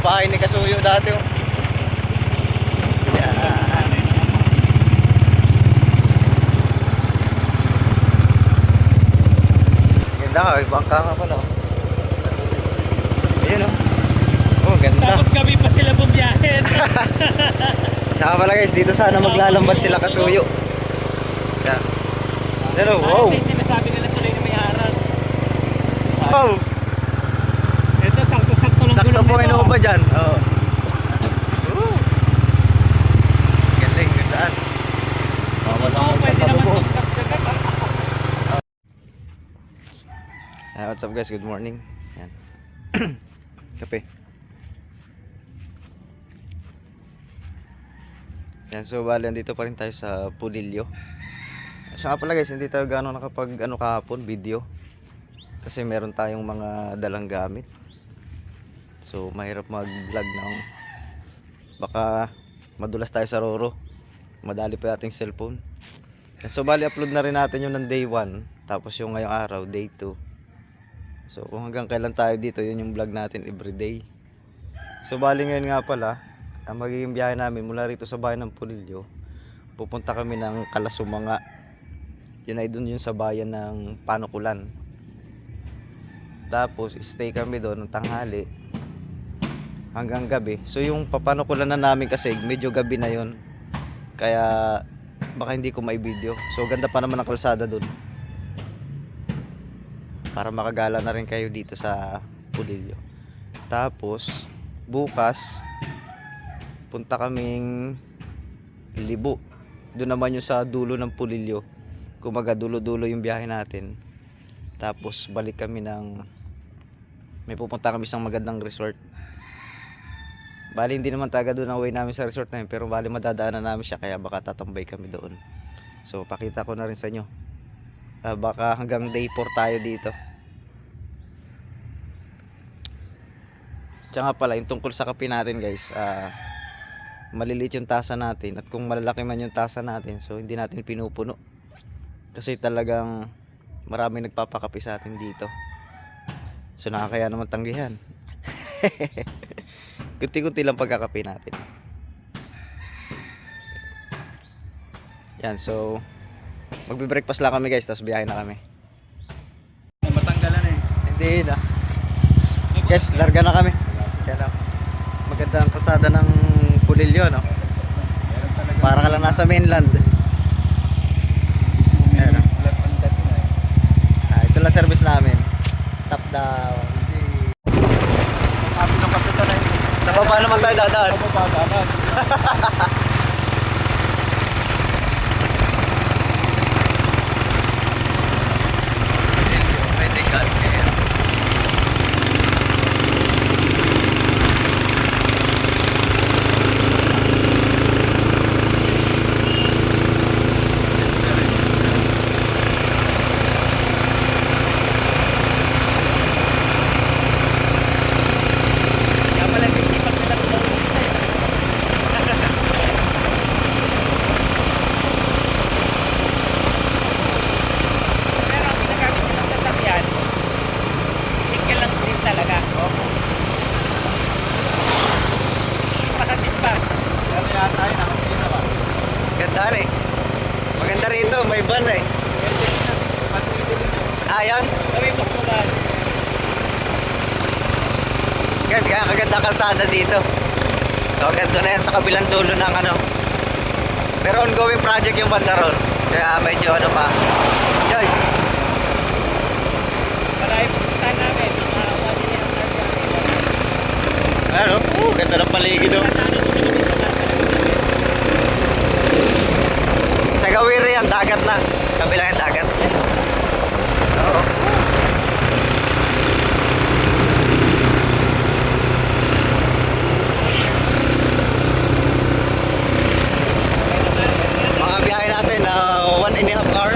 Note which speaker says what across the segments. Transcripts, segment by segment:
Speaker 1: bahay ni Kasuyo dati. Oh. Yan. Ganda, bangka nga pala. Ayun oh. Oh, ganda.
Speaker 2: Tapos gabi pa sila bumiyahin.
Speaker 1: Saka pala guys, dito sana maglalambat sila Kasuyo. Yan. Yan oh, wow.
Speaker 2: Ano yung sinasabi nila tuloy na may harang?
Speaker 1: Wow.
Speaker 2: Ito, sakto-sakto lang
Speaker 1: Sakto
Speaker 2: gulong
Speaker 1: po
Speaker 2: nito.
Speaker 1: kayo ba dyan? Oo. Galing, gandaan.
Speaker 2: Oo, pwede naman itong kapdagat.
Speaker 1: What's up guys? Good morning. Yan. Kape. Yan, so bali dito pa rin tayo sa Pulilio. So nga pala guys, hindi tayo gano'ng nakapag kahapon video. Kasi meron tayong mga dalang gamit. So mahirap mag-vlog ng baka madulas tayo sa roro. Madali pa ating cellphone. So bali upload na rin natin yung ng day 1. Tapos yung ngayong araw, day 2. So kung hanggang kailan tayo dito, yun yung vlog natin everyday. So bali ngayon nga pala, ang magiging biyahe namin mula rito sa bayan ng Pulilio, pupunta kami ng Kalasumanga. Yun ay dun yun sa bayan ng Panukulan. Tapos stay kami doon ng tanghali hanggang gabi. So yung papanukulan na namin kasi medyo gabi na yun, kaya baka hindi ko mai-video. So ganda pa naman ang kalsada doon, para makagala na rin kayo dito sa Pulilio. Tapos bukas punta kaming Libo. Doon naman yung sa dulo ng Pulilio. Kumaga dulo-dulo yung biyahe natin. Tapos balik kami may pupunta kami isang magandang resort. Bali hindi naman taga doon ang way namin sa resort na yun, pero bali madadaanan namin siya, kaya baka tatambay kami doon. So pakita ko na rin sa inyo. Baka hanggang day 4 tayo dito. Tsaka pala yung tungkol sa kape natin guys, maliliit yung tasa natin, at kung malalaki man yung tasa natin, so hindi natin pinupuno kasi talagang maraming nagpapakape sa atin dito. So nakakaya naman tanggihan. Kunti-kunti lang pagkakape natin. Yan, so magbe-breakfast lang kami guys, tapos biyahe na kami.
Speaker 3: Matanggalan eh.
Speaker 1: Hindi na. Guys, larga na kami. Yan o. Maganda ang kalsada ng Pulilio, no? Para ka lang nasa mainland. Ayan o. Ito lang service namin. Top down.
Speaker 3: Sabi ng kapitan eh.
Speaker 1: Sa baba naman tayo dadaan.
Speaker 3: Sa baba dapat.
Speaker 2: Kaya pala may sipag sila tumulong sa'yo. Pero ang ginagamit nilang sasakyan, single lang din talaga. Pakatid pa.
Speaker 3: Kaya yata ay nakasira ba?
Speaker 1: Ganda eh. Maganda rito, may van eh. Ayan.
Speaker 2: Kami Bakulan.
Speaker 1: Guys, kaya kaganda kalsada dito. So ganito na yan sa kabilang dulo ng ano. Pero ongoing project yung banda ron. Kaya medyo ano pa. Yoy.
Speaker 2: Marami pupuntahan namin. Mga 1 minute na dyan.
Speaker 1: Ano? Ganda ng paligid oh. Sa Gawiri yan, dagat na. Kabilang yung dagat. Oo. Mga biyahe natin, 1.5 hour.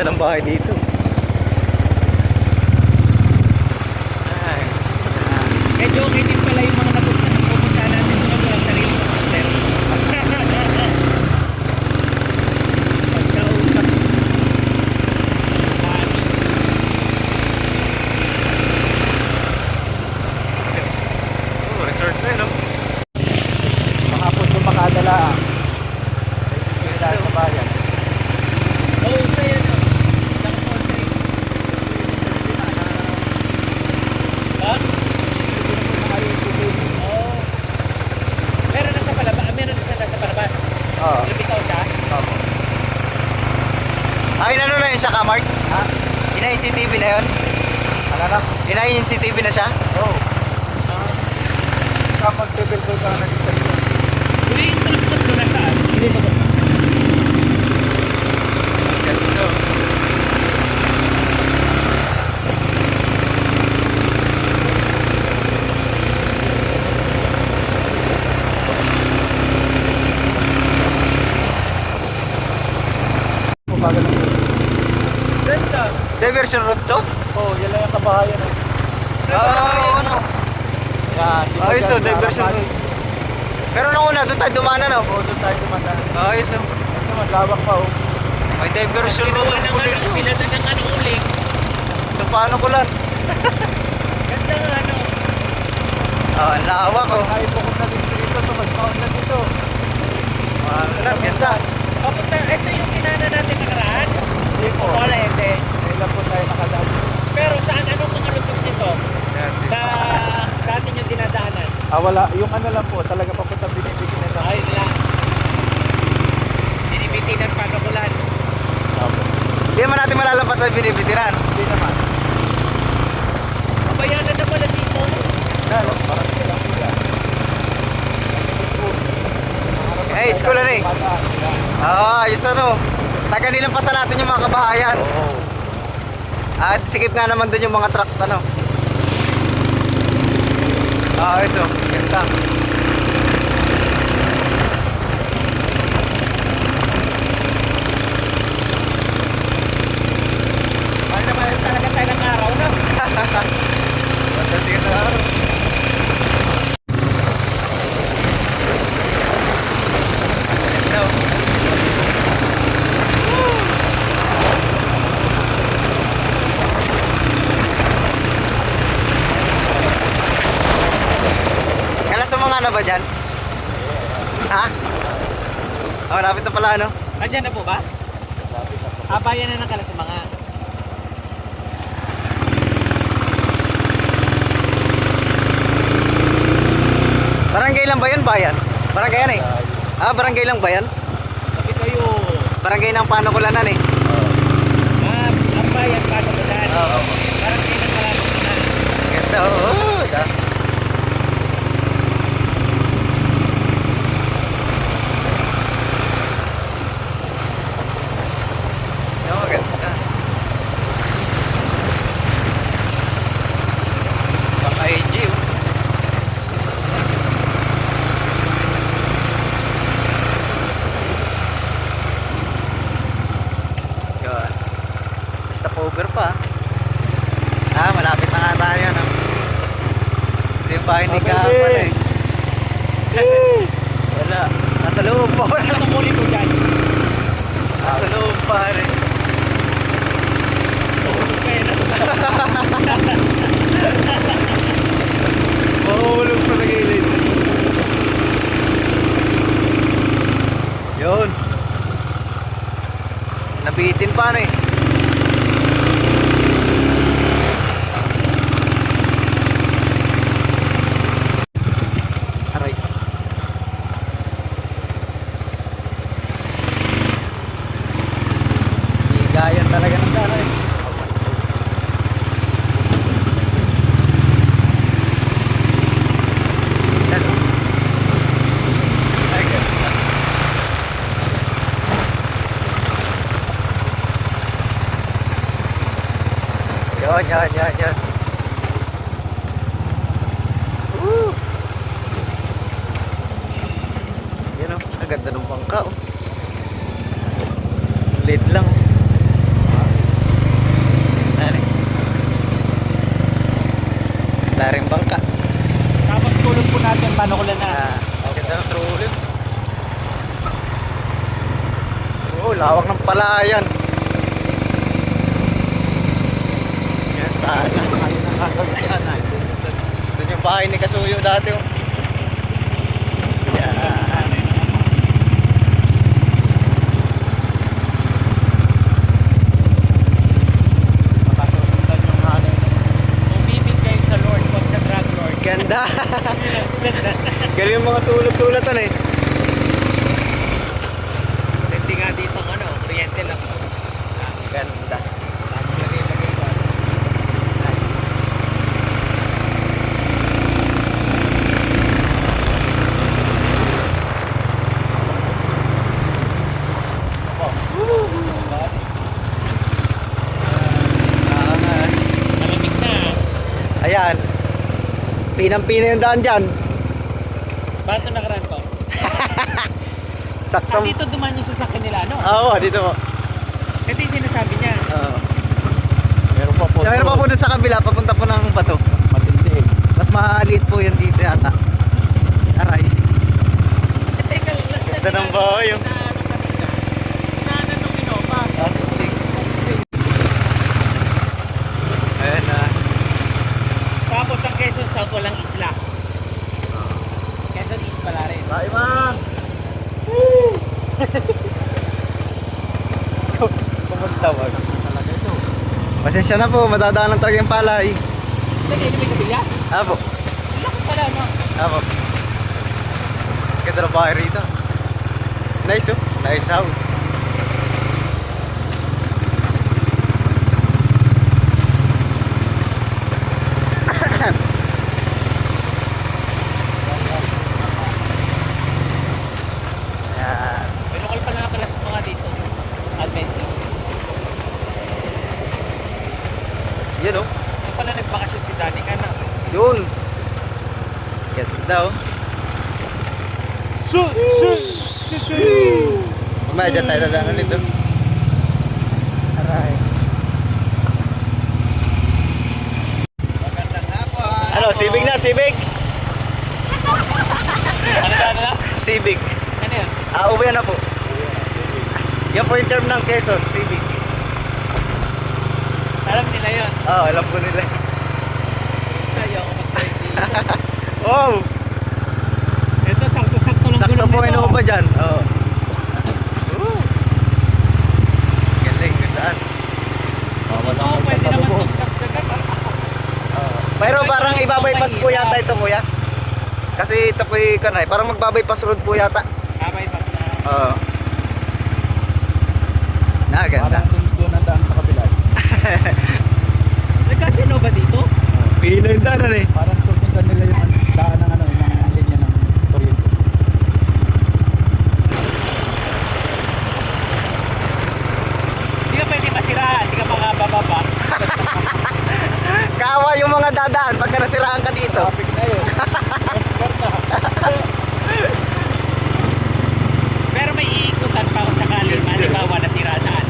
Speaker 1: Ganda ng bahay dito. Ay.
Speaker 2: Medyo okay din pala yung mga pupunta natin sa mga sarili ng master. Pagkausap.
Speaker 1: Oh, resort na yun, no?
Speaker 3: Mahapon ko makadala ah. Dahil sa bayan.
Speaker 2: Oo, sa'yo no. Lang country. Ha? Oo. Meron na sa palabas. Meron na siya sa palabas.
Speaker 3: Oo.
Speaker 2: Lumitaw siya.
Speaker 3: Opo.
Speaker 1: Ay, ano na yun siya ka, Mark?
Speaker 3: Ha?
Speaker 1: Inayin si TV na yun?
Speaker 3: Alam?
Speaker 1: Inayin si TV na siya?
Speaker 3: Oo. Kapag table ko ka nag-interview.
Speaker 2: Uli, tulog ko na saan?
Speaker 3: Hindi mo ba?
Speaker 1: Ganito.
Speaker 3: Umaga lang.
Speaker 2: Ganda.
Speaker 1: Diversion road to?
Speaker 3: Oo, yan lang yung kabahayan eh.
Speaker 1: Ano?
Speaker 3: Yan. di ba
Speaker 1: Ayos,
Speaker 3: dyan
Speaker 1: oh, diversion
Speaker 3: harapan?
Speaker 1: road. Pero nung una, doon tayo dumana, no?
Speaker 3: Oo, doon tayo dumanda.
Speaker 1: Ayos, oh.
Speaker 3: Ito, maglawak pa oh.
Speaker 1: May diversion
Speaker 2: Ginawa
Speaker 1: road.
Speaker 2: ng ano, pinata ng ano uling.
Speaker 1: Ito paano ko lang?
Speaker 2: Ganda nga ano.
Speaker 1: Ah, ang lawak, oh.
Speaker 3: Ay, bukod na dito dito, magkaon na dito.
Speaker 1: Ano lang, ganda.
Speaker 2: Papunta, ito yung kinana natin nakaraan.
Speaker 3: Hindi po.
Speaker 2: Wala, ete.
Speaker 3: Kailan po tayo nakadaan.
Speaker 2: Pero saan, anong mga lusot nito? Na dati yung dinadaanan?
Speaker 3: Ah, wala. Yung ano lang po, talaga papunta binibigyan na lang.
Speaker 2: Ay, nila. Binibitinan Panakulan.
Speaker 1: Hindi naman natin malalampas sa binibitiran.
Speaker 3: Hindi naman.
Speaker 2: Kabayanan na pala dito.
Speaker 3: Lalo, parang kailang po yan.
Speaker 1: Eh, school na eh. Ah, ayos ano. Taga nilang pasa natin yung mga kabahayan.
Speaker 3: Oo.
Speaker 1: At sikip nga naman dun yung mga truck, ano. Ah, ayos oh. Ganda.
Speaker 2: Ay naman talaga tayo ng araw na.
Speaker 1: Ganda siya na araw. Ganda oh. Kalas sa mga na ba dyan? Ha? Oh, lapit na pala ano?
Speaker 2: Andyan na po ba? Bayan na ng Kalasumanga.
Speaker 1: Barangay lang ba yan, bayan? Barangay yan eh. Ah, barangay lang ba yan?
Speaker 2: Sabi kayo,
Speaker 1: Barangay ng Panukulanan eh.
Speaker 2: ang bayan Panakulan.
Speaker 1: Oo.
Speaker 2: Parang kayo ng Kalasumanga.
Speaker 1: Ganda oh. Da. Oh, ganda. Baka AG oh. Yun. Basta cover pa. Ah, malapit na nga tayo, no? Ito yung bahay ni
Speaker 3: Okay.
Speaker 1: Kapan eh. Wala. Nasa loob po.
Speaker 2: Ano muli ko dyan?
Speaker 1: Nasa loob pa rin.
Speaker 2: Kaya na.
Speaker 1: Mahulog pa sa gilid. Yun. Nabitin pa na eh. Aray. Higayan talaga ng dana eh. Yan, oh. Ay, ganda. Yan. Woo! Yan oh, ang ganda ng bangka oh. Late lang. lawak ng palayan. Yan sana. Doon yung bahay ni Kasuyo dati. Oh. Yan.
Speaker 2: Umibig kayo sa Lord, huwag sa drug lord.
Speaker 1: Ganda. Galing yung mga sulat-sulatan eh.
Speaker 2: Hindi nga dito ano, kuryente lang.
Speaker 1: Ganda.
Speaker 2: Lagay-lagay ko.
Speaker 1: Nice. Angas.
Speaker 2: Malamig na.
Speaker 1: Ayan. Pinang-pina yung daan dyan.
Speaker 2: Ba't ito nakaraan ko?
Speaker 1: Saktong.
Speaker 2: Dito duman yung sasakyan nila, no?
Speaker 1: Oo, dito po.
Speaker 2: Ito yung sinasabi niya.
Speaker 1: Oo.
Speaker 3: Meron pa po.
Speaker 1: Meron pa po dun sa kabila, papunta po ng bato.
Speaker 3: Matindi eh.
Speaker 1: Mas maliit po yan dito yata. Aray.
Speaker 2: Teka lang.
Speaker 1: Ganda ng bahay, oh.
Speaker 2: Inaanan nung Innova.
Speaker 1: Plastic. Ayan na.
Speaker 2: Tapos ang Quezon South walang isla. Quezon East pala rin.
Speaker 1: Bye, ma'am. Kumagtawag.
Speaker 3: Talaga ito.
Speaker 1: Pasensya na po, madadaanan talaga yung palay.
Speaker 2: Lagay na may kabila.
Speaker 1: Apo.
Speaker 2: Laki pala, no?
Speaker 1: Apo. Ganda ng bahay rito. Nice oh. Nice house. Yan.
Speaker 2: May lokal pa nga pala sa mga dito. Adventist.
Speaker 1: Yun oh.
Speaker 2: Yung pala nagbakasyon si Danny ka na.
Speaker 1: Yun. Ganda oh. Mamaya dyan tayo dadaanan nito. Aray.
Speaker 3: Magandang hapon.
Speaker 1: Ano, Civic na, Civic?
Speaker 2: Ano na?
Speaker 1: Civic.
Speaker 2: Ano yun?
Speaker 1: Uwi na po. Yan po yung term ng Quezon, Civic.
Speaker 2: Alam nila yun.
Speaker 1: Alam ko nila.
Speaker 2: Sa'yo ako mag-drive dito.
Speaker 1: Wow!
Speaker 2: Ito, sakto-sakto lang
Speaker 1: Sakto
Speaker 2: gulong
Speaker 1: po
Speaker 2: nito.
Speaker 1: Innova dyan. Oo. Galing, gandaan.
Speaker 2: Oo, pwede naman itong tagdagan.
Speaker 1: Pero parang ibabypass po yata ito kuya. Kasi ito po yung kanay, parang magbabypass road po yata.
Speaker 2: Kamay pa na.
Speaker 1: Oo. Ganda.
Speaker 3: Parang doon ang daan sa kabila.
Speaker 2: Nagkasino ba dito?
Speaker 1: Pino yung daanan eh.
Speaker 3: Parang susundan nila yung daan ng ano, yung linya ng kuryente.
Speaker 2: Hindi ka pwede masiraan. Hindi ka makabababa.
Speaker 1: Kawa yung mga dadaan pagka nasiraan ka dito.
Speaker 3: Traffic na yun.
Speaker 2: Pero may iikutan pa kung sakali. Halimbawa nasiraan.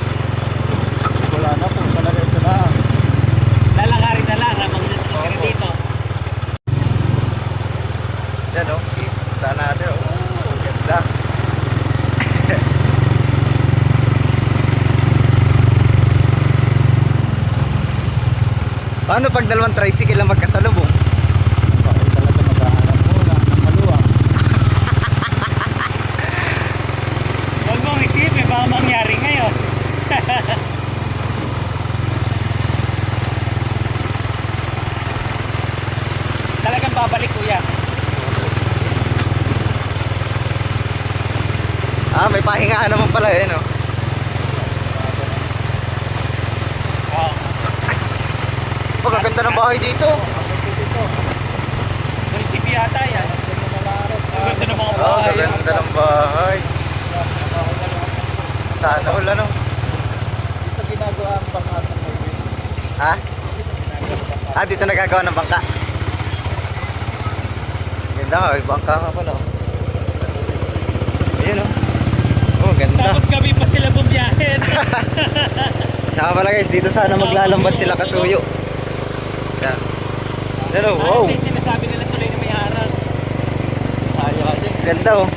Speaker 3: Wala na po. Talaga ito na.
Speaker 2: Lalakarin na lang. Ramang nagkakari dito.
Speaker 1: Yan o. Daan natin o. Ganda. Paano pag dalawang tricycle lang magkasalubong?
Speaker 3: Bakit talaga maghahanap mo lang ng maluwang.
Speaker 2: Huwag mong isipin. Baka mangyari ngayon. Talagang babalik kuya.
Speaker 1: May pahingaan naman pala eh no.
Speaker 2: Oo.
Speaker 1: Ganda ng bahay dito.
Speaker 2: Munisipyo yata yan. Ang ganda ng mga
Speaker 1: Oh,
Speaker 2: bahay.
Speaker 1: ganda ng bahay. Sana all ano?
Speaker 3: Dito ginagawa ang pangkat ng highway.
Speaker 1: Ha? Dito nagagawa ng bangka. Ganda ka, may bangka ka pala. Oh. Ayun oh. Oh, ganda.
Speaker 2: Tapos gabi pa sila bumiyahin.
Speaker 1: Saka pala guys, dito sana maglalambat sila Kasuyo. Yan. Yan oh, wow.
Speaker 2: Sinasabi nila tuloy na may harang.
Speaker 3: Ayaw kasi.
Speaker 1: Ganda oh.